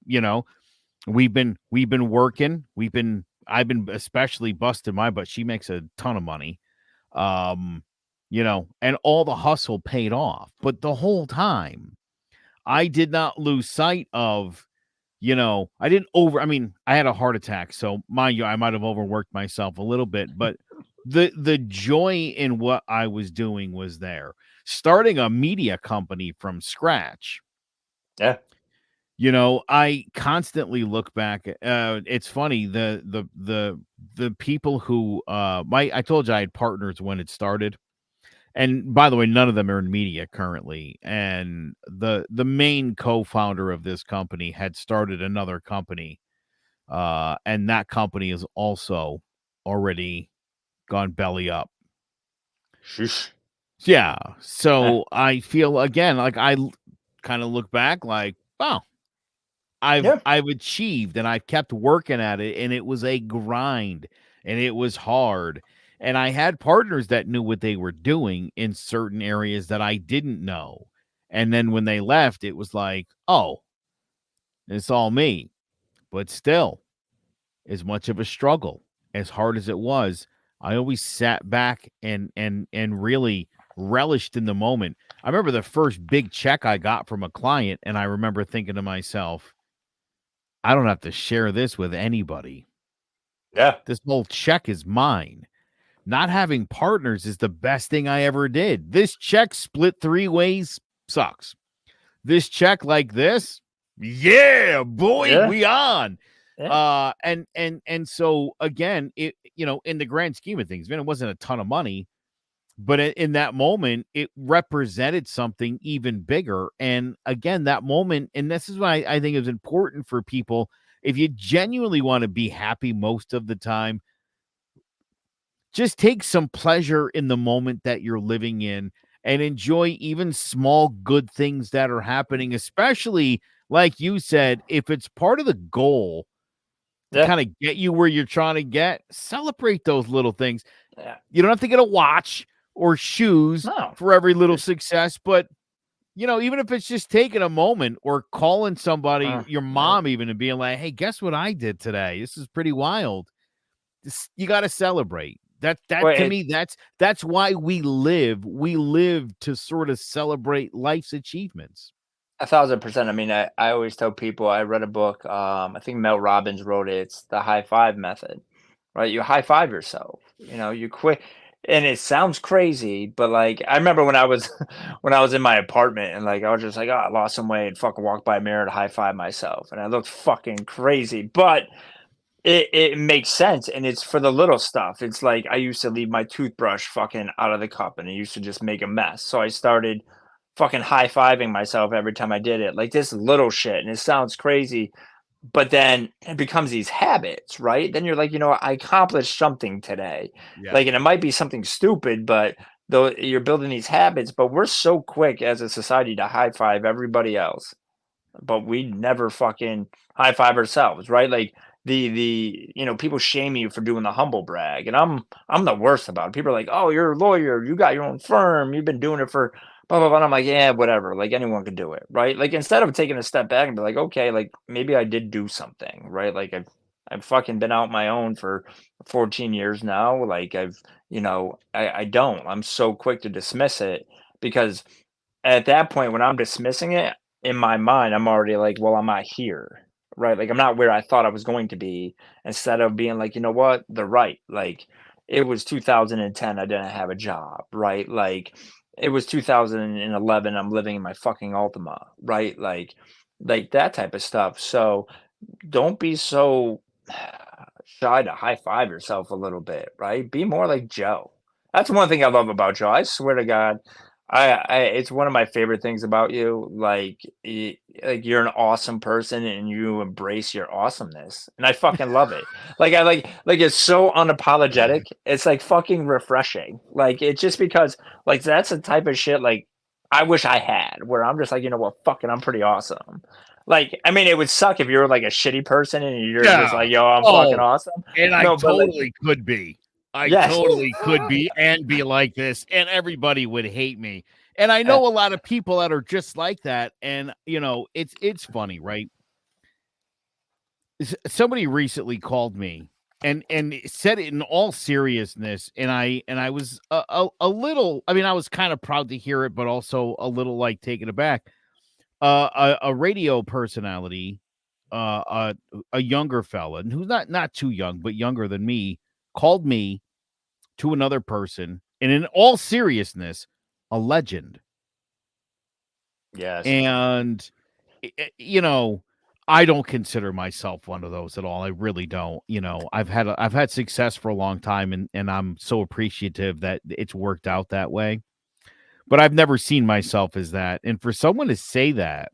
You know, we've been working. I've been especially busting my butt. She makes a ton of money. Um, and all the hustle paid off. But the whole time, I did not lose sight of, I didn't I mean, I had a heart attack, so mind you, I might have overworked myself a little bit, but the joy in what I was doing was there. Starting a media company from scratch, yeah. I constantly look back. It's funny, the people who I told you I had partners when it started. And by the way, none of them are in media currently. And the main co-founder of this company had started another company, and that company is also already gone belly up. Sheesh. Yeah. Eh, So I feel, again, like kind of look back like, wow, I've yeah, I've achieved, and I've kept working at it, and it was a grind, and it was hard. And I had partners that knew what they were doing in certain areas that I didn't know. And then when they left, it was like, oh, it's all me. But still, as much of a struggle, as hard as it was, I always sat back and really relished in the moment. I remember the first big check I got from a client, and I remember thinking to myself, I don't have to share this with anybody. yeah, This whole check is mine. Not having partners is the best thing I ever did. This check split 3 ways sucks. This check like this, Yeah, boy, Yeah, we on. yeah, And so again, it in the grand scheme of things, man, it wasn't a ton of money, but in that moment, it represented something even bigger. And again, that moment, and this is why I think it's important for people. If you genuinely want to be happy most of the time, just take some pleasure in the moment that you're living in and enjoy even small good things that are happening, especially like you said, if it's part of the goal to yeah, kind of get you where you're trying to get, celebrate those little things. yeah. You don't have to get a watch or shoes No, for every little just success, but even if it's just taking a moment or calling somebody, your yeah. mom even, and being like, "Hey, guess what I did today? This is pretty wild." You got to celebrate. That Well, to me, that's why we live. We live to sort of celebrate life's achievements. 1,000%. I mean, I always tell people I read a book. I think Mel Robbins wrote it. It's the high five method, right? You high five yourself. You quit, and it sounds crazy, but like I remember when I was when I was in my apartment and like I was just like, oh, I lost some weight, fucking walked by a mirror to high five myself, and I looked fucking crazy, but it makes sense, and it's for the little stuff. It's like I used to leave my toothbrush fucking out of the cup, and it used to just make a mess. So I started fucking high-fiving myself every time I did it, like this little shit, and it sounds crazy, but then it becomes these habits, right? Then you're like, I accomplished something today. Yeah. Like, and it might be something stupid, but though you're building these habits, but we're so quick as a society to high five everybody else, but we never fucking high five ourselves, right? Like people shame you for doing the humble brag, and I'm the worst about it. People are like, "Oh, you're a lawyer, you got your own firm, you've been doing it for blah blah blah." And I'm like, "Yeah, whatever. Like anyone can do it, right?" Like instead of taking a step back and be like, "Okay, like maybe I did do something, right?" Like I've fucking been out my own for 14 years now. Like I don't. I'm so quick to dismiss it because at that point, when I'm dismissing it, in my mind, I'm already like, "Well, I'm not here." Right? Like, I'm not where I thought I was going to be, instead of being like, "You know what? They're right." Like, it was 2010, I didn't have a job, right? Like, it was 2011, I'm living in my fucking Altima, right? Like that type of stuff. So, don't be so shy to high five yourself a little bit, right? Be more like Joe. That's one thing I love about Joe. I swear to God, it's one of my favorite things about you. Like you're an awesome person and you embrace your awesomeness, and I fucking love it. Like I like it's so unapologetic. It's like fucking refreshing. Like it's just because like that's the type of shit like I wish I had, where I'm just like, you know what, fucking, I'm pretty awesome. Like, I mean, it would suck if you're like a shitty person and you're just Yeah. like, yo, I'm fucking Oh, awesome. and I No, but like, totally could be. I yes. totally could be and be like this, and everybody would hate me. And I Eh, know a lot of people that are just like that. And it's funny, right? Somebody recently called me and said it in all seriousness, and I was a little. I mean, I was kind of proud to hear it, but also a little like taken aback. A radio personality, a younger fella, and who's not too young, but younger than me, called me to another person, and in all seriousness, a legend. yes. And you know, I don't consider myself one of those at all. I really don't. I've had success for a long time, and I'm so appreciative that it's worked out that way. But I've never seen myself as that. And for someone to say that,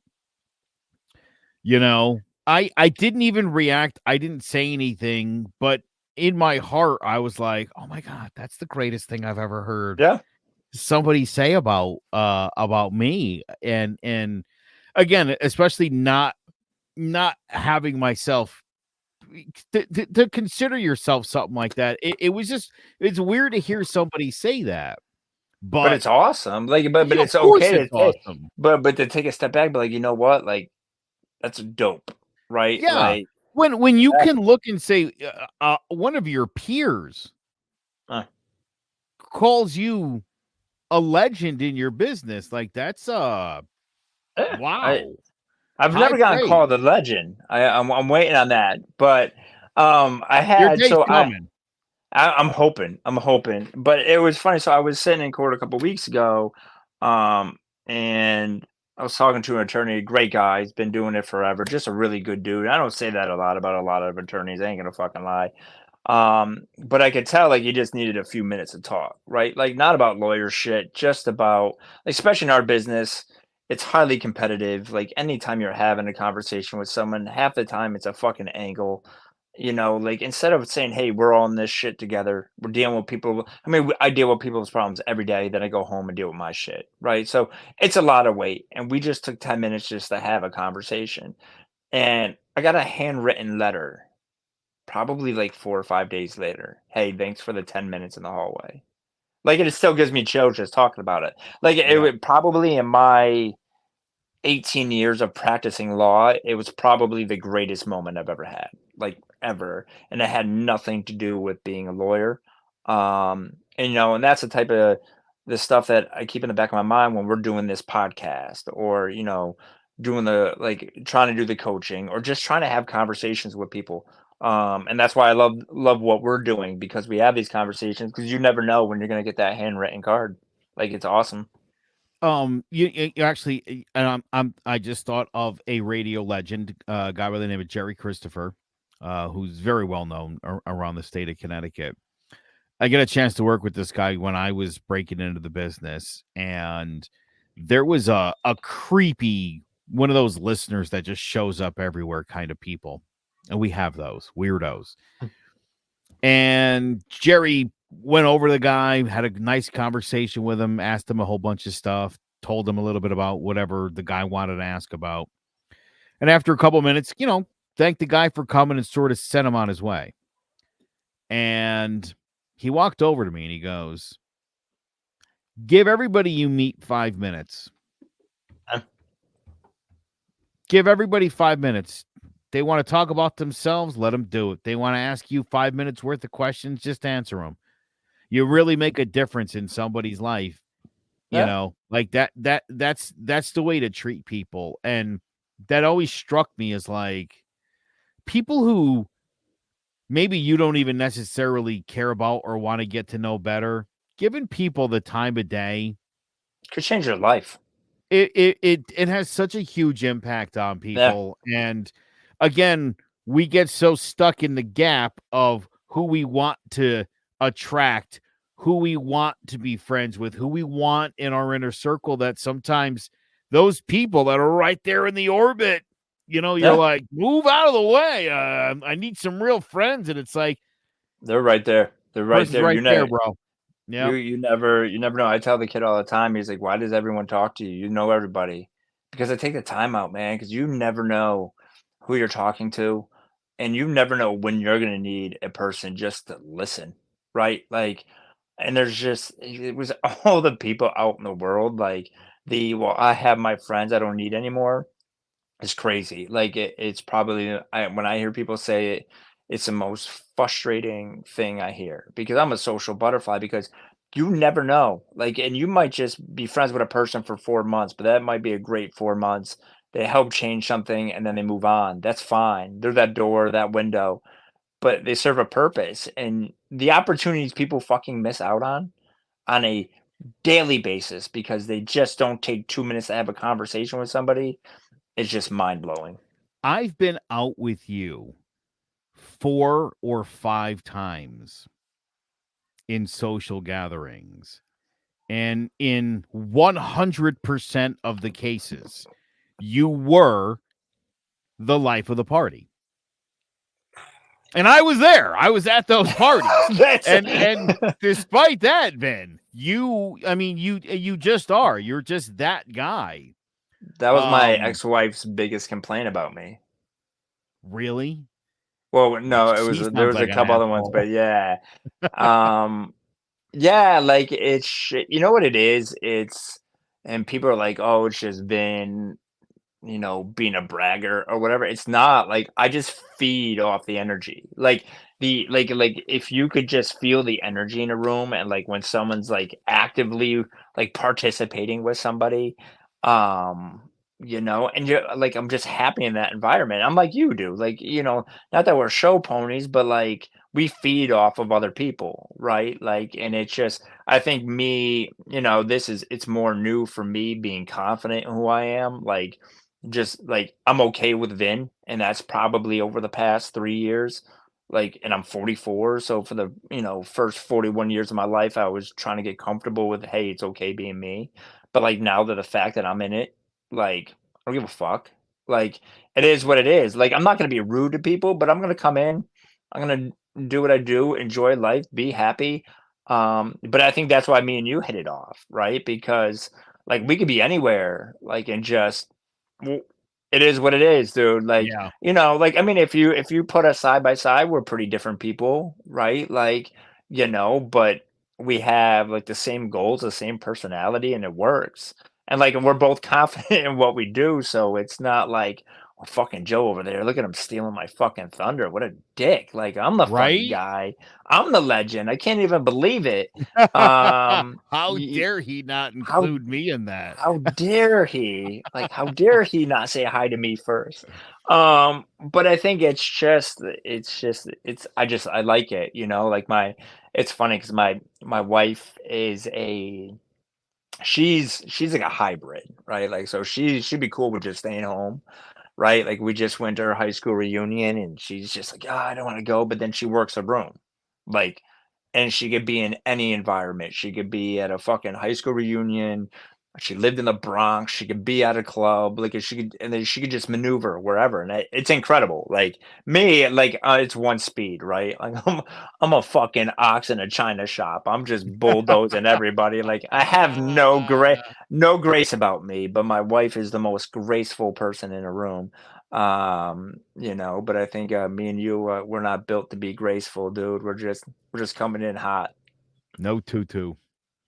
I didn't even react. I didn't say anything, but in my heart, I was like, "Oh my god, that's the greatest thing I've ever heard Yeah. somebody say about me." And again, especially not having myself to consider yourself something like that. It was just it's weird to hear somebody say that. But But it's awesome. Like, but yeah, of it's course okay it's to take, awesome. but to take a step back, but like, you know what? Like, that's dope, right? Yeah. Like, When you can exactly. look and say one of your peers Uh, calls you a legend in your business, like that's yeah. wow. I've High never gotten praise. called a legend. I'm waiting on that. But I Your had day's so coming. I'm hoping. But it was funny. So I was sitting in court a couple weeks ago, and I was talking to an attorney, great guy. He's been doing it forever. Just a really good dude. I don't say that a lot about a lot of attorneys. I ain't gonna fucking lie. But I could tell like he just needed a few minutes to talk, right? Like not about lawyer shit, just about, especially in our business, it's highly competitive. Like anytime you're having a conversation with someone, half the time it's a fucking angle. Like instead of saying, "Hey, we're all in this shit together. We're dealing with people." I mean, I deal with people's problems every day. Then I go home and deal with my shit, right? So it's a lot of weight, and we just took 10 minutes just to have a conversation. And I got a handwritten letter probably like 4 or 5 days later. "Hey, thanks for the 10 minutes in the hallway." Like, it still gives me chills just talking about it. Like, it Yeah. would probably in my 18 years of practicing law, it was probably the greatest moment I've ever had, like, ever, and it had nothing to do with being a lawyer. And that's the type of the stuff that I keep in the back of my mind when we're doing this podcast or, doing the like, trying to do the coaching or just trying to have conversations with people. And that's why I love what we're doing because we have these conversations because you never know when you're gonna get that handwritten card. Like, it's awesome. You actually, and I just thought of a radio legend, a guy by the name of Jerry Christopher, who's very well known around the state of Connecticut. I get a chance to work with this guy when I was breaking into the business, and there was a creepy one of those listeners that just shows up everywhere kind of people, and we have those weirdos. And Jerry went over the guy, had a nice conversation with him, asked him a whole bunch of stuff, told him a little bit about whatever the guy wanted to ask about. And after a couple minutes, thanked the guy for coming and sort of sent him on his way. And he walked over to me and he goes, "Give everybody you meet 5 minutes. Uh, Give everybody 5 minutes. They want to talk about themselves, let them do it. They want to ask you 5 minutes worth of questions, just answer them. You really make a difference in somebody's life, Yeah. like that's the way to treat people." And that always struck me as like people who maybe you don't even necessarily care about or want to get to know better, giving people the time of day, Could change your life. it has such a huge impact on Yeah. people. And again, we get so stuck in the gap of who we want to attract, who we want to be friends with, who we want in our inner circle, that sometimes those people that are right there in the orbit, you're Yeah. like, move out of the way. I need some real friends. And it's like, They're right there. They're right person's there. right there, bro. You Yep. you never know. I tell the kid all the time, he's like, "Why does everyone talk to you? You know everybody." Because I take the time out, man, because you never know who you're talking to, and you never know when you're gonna need a person just to listen, right? Like, and there's just it was all the people out in the world, like, "Well, I have my friends I don't need anymore." It's crazy. Like, it's probably when I hear people say it, it's the most frustrating thing I hear because I'm a social butterfly because you never know. Like, and you might just be friends with a person for 4 months, but that might be a great 4 months. They help change something and then they move on. That's fine. They're that door, that window, but they serve a purpose. And the opportunities people fucking miss out on a daily basis because they just don't take 2 minutes to have a conversation with somebody is just mind blowing. I've been out with you 4 or 5 times in social gatherings. And in 100% of the cases, you were the life of the party. And I was there. I was at those parties. That's And despite that, Ben, you just are. You're just that guy. that was my Um, ex-wife's biggest complaint about me. really? Well, no, it was She there sounds was a like an couple other ones, asshole. but yeah. Um, yeah, like, you know what it is? And people are like, "Oh, it's just been being a bragger or whatever." It's not like I just feed off the energy. Like like if you could just feel the energy in a room and like when someone's like actively like participating with somebody, um, and you're I'm just happy in that environment. I'm like you do. Like, not that we're show ponies, but like we feed off of other people, right? Like, and it's just, I think me, it's more new for me being confident in who I am. Like, just like I'm okay with Vin, and that's probably over the past 3 years. Like, and I'm 44, so for the first 41 years of my life, I was trying to get comfortable with, hey, it's okay being me. But like now that the fact that I'm in it, like I don't give a fuck. Like it is what it is. Like I'm not gonna be rude to people, but I'm gonna come in. I'm gonna do what I do, enjoy life, be happy. But I think that's why me and you hit it off, right? Because like we could be anywhere, like and just w- it is what it is, dude. Like Yeah. like I mean, if you put us side by side, we're pretty different people, right? Like but we have like the same goals, the same personality, and it works. And we're both confident in what we do, so it's not like, "Oh, fucking Joe over there, look at him stealing my fucking thunder. What a dick. Like, I'm the funny Right? guy. I'm the legend. I can't even believe it." How Y dare he not how include me in that? how dare he? Like, how dare he not say hi to me first? But I think I like it, like it's funny because my wife is she's like a hybrid, right? Like, so she'd be cool with just staying home, right? Like, we just went to her high school reunion, and she's just like, "Ah, I don't wanna go," but then she works a room. Like, and she could be in any environment. She could be at a fucking high school reunion. She lived in the Bronx. She could be at a club. Like, and then she could just maneuver wherever, and it's incredible. Like me, like it's one speed, right? Like I'm a fucking ox in a china shop. I'm just bulldozing everybody. Like I have no grace about me, but my wife is the most graceful person in a room. But I think me and you, we're not built to be graceful, dude. We're just coming in hot. No tutu.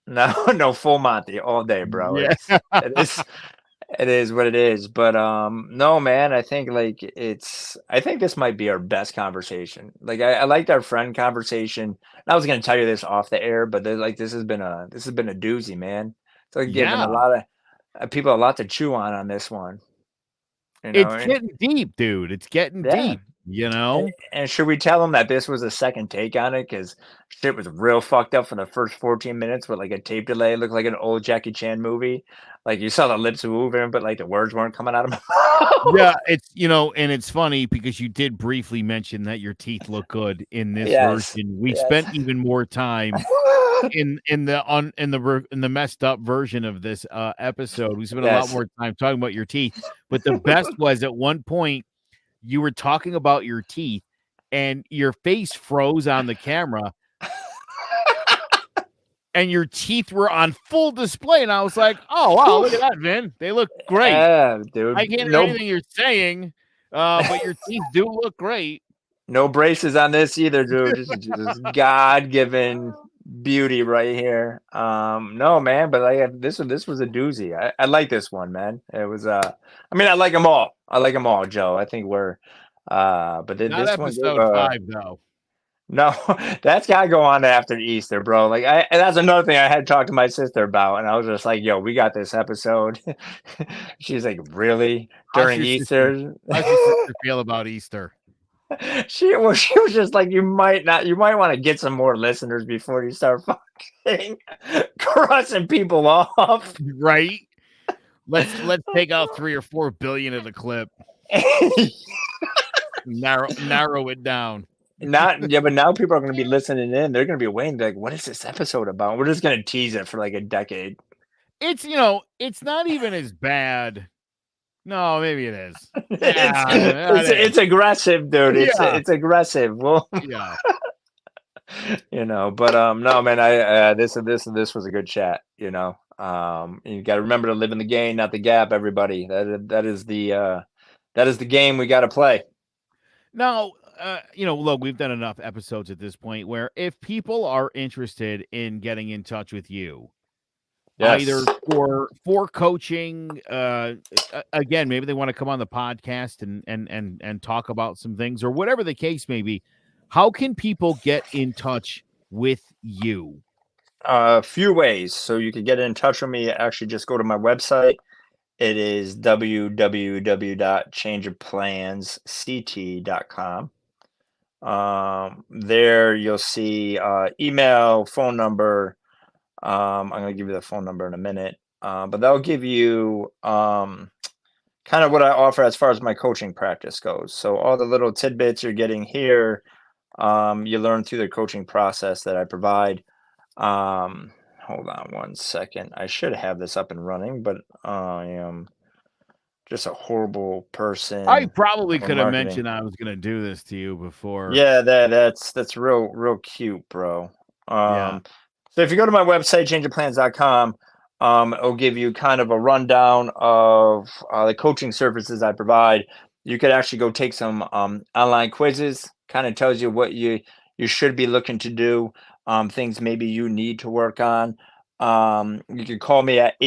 No, no, full Monty all day, bro. Yeah. It is what it is. But no, man, I think this might be our best conversation. Like I liked our friend conversation. I was gonna tell you this off the air, but this has been a doozy, man. It's like giving a Yeah. lot of people a lot to chew on this one, It's and getting deep, dude. It's getting yeah. deep, you know? And should we tell them that this was a second take on it? Because shit was real fucked up for the first 14 minutes with like a tape delay. It looked like an old Jackie Chan movie. Like you saw the lips moving, but like the words weren't coming out of my Yeah, mouth. and it's funny because you did briefly mention that your teeth look good in this Yes. version. We Yes. spent even more time in the messed up version of this episode. We spent a lot Yes. more time talking about your teeth. But the best was at one point you were talking about your teeth and your face froze on the camera and your teeth were on full display. And I was like, oh, wow, look at that, Vin. They look great. Yeah, I dude. can't hear anything you're saying, but your teeth do look great. No braces on this either, dude. Just God-given beauty right here. No, man, but like this was a doozy. I like this one, man. It was I mean, I like them all. I like them all, Joe. I think we're but Not this one gave episode 5, though. no, that's gotta go on after Easter, bro. Like and that's another thing I had talked to my sister about, and I was just like, yo, we got this episode. She's like, really? How's During your sister Easter? how's your sister feel about Easter? She was just like, you might want to get some more listeners before you start fucking crossing people off. Right? Let's take out 3 or 4 billion of the clip. Narrow it down. Not yeah, but now people are gonna be listening in. They're gonna be waiting, like, what is this episode about? We're just gonna tease it for like a decade. It's it's not even as bad. No, maybe it is. it's Yeah, it's it is. it's aggressive, dude. It's Yeah, it's aggressive. Well, yeah. but no, man. I this was a good chat. You got to remember to live in the game, not the gap. Everybody, that is the game we got to play. Now, look, we've done enough episodes at this point where if people are interested in getting in touch with you, either Yes. for coaching, again, maybe they want to come on the podcast and talk about some things or whatever the case may be. How can people get in touch with you? A few ways. So you can get in touch with me. Actually, just go to my website. It is www.changeofplansct.com. There you'll see email, phone number. I'm going to give you the phone number in a minute, but that'll give you kind of what I offer as far as my coaching practice goes. So all the little tidbits you're getting here, you learn through the coaching process that I provide. Hold on one second. I should have this up and running, but I am just a horrible I person probably for could have marketing. mentioned I was going to do this to you before. Yeah, that's real cute, bro. Yeah. So if you go to my website, changeofplans.com, it'll give you kind of a rundown of the coaching services I provide. You could actually go take some online quizzes. Kind of tells you what you should be looking to do, things maybe you need to work on. You can call me at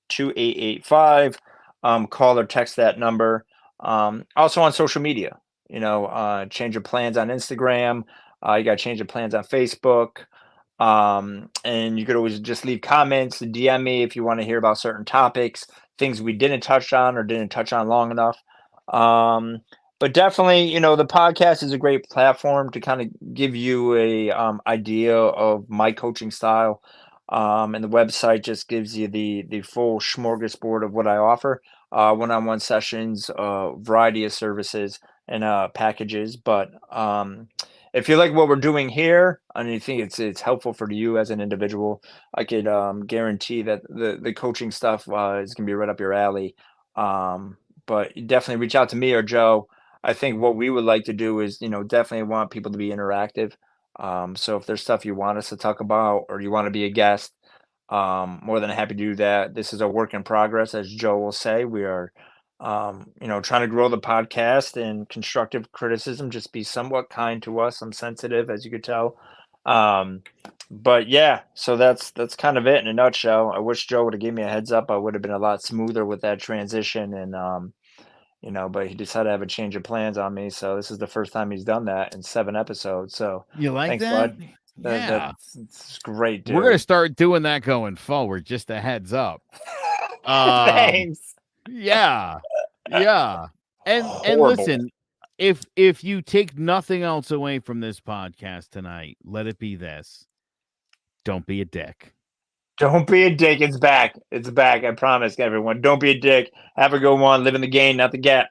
860-759-2885. Call or text that number. Also on social media, change your plans on Instagram. You got to change your plans on Facebook. And you could always just leave comments, DM me if you want to hear about certain topics, things we didn't touch on or didn't touch on long enough. Um, but definitely, the podcast is a great platform to kind of give you a idea of my coaching style. And the website just gives you the full smorgasbord of what I offer, one-on-one sessions, variety of services and packages. But if you like what we're doing here and you think it's helpful for you as an individual, I could guarantee that the coaching stuff is gonna be right up your alley. But you definitely reach out to me or Joe. I think what we would like to do is, definitely want people to be interactive. So if there's stuff you want us to talk about or you want to be a guest, more than happy to do that. This is a work in progress, as Joe will say. We are, trying to grow the podcast, and constructive criticism, just be somewhat kind to us. I'm sensitive, as you could tell. Um, but yeah, so that's kind of it in a nutshell. I wish Joe would have given me a heads up. I would have been a lot smoother with that transition, and but he decided to have a change of plans on me. So this is the first time he's done that in 7 episodes. So You like thanks, that? bud. Yeah. That's great, We're going to dude. start doing that going forward, just a heads up. Um Thanks. yeah. Yeah. And Horrible. listen, if you take nothing else away from this podcast tonight, let it be this. Don't be a dick. Don't be a dick. It's back. It's back. I promise everyone. Don't be a dick. Have a good one. Live in the game, not the gap.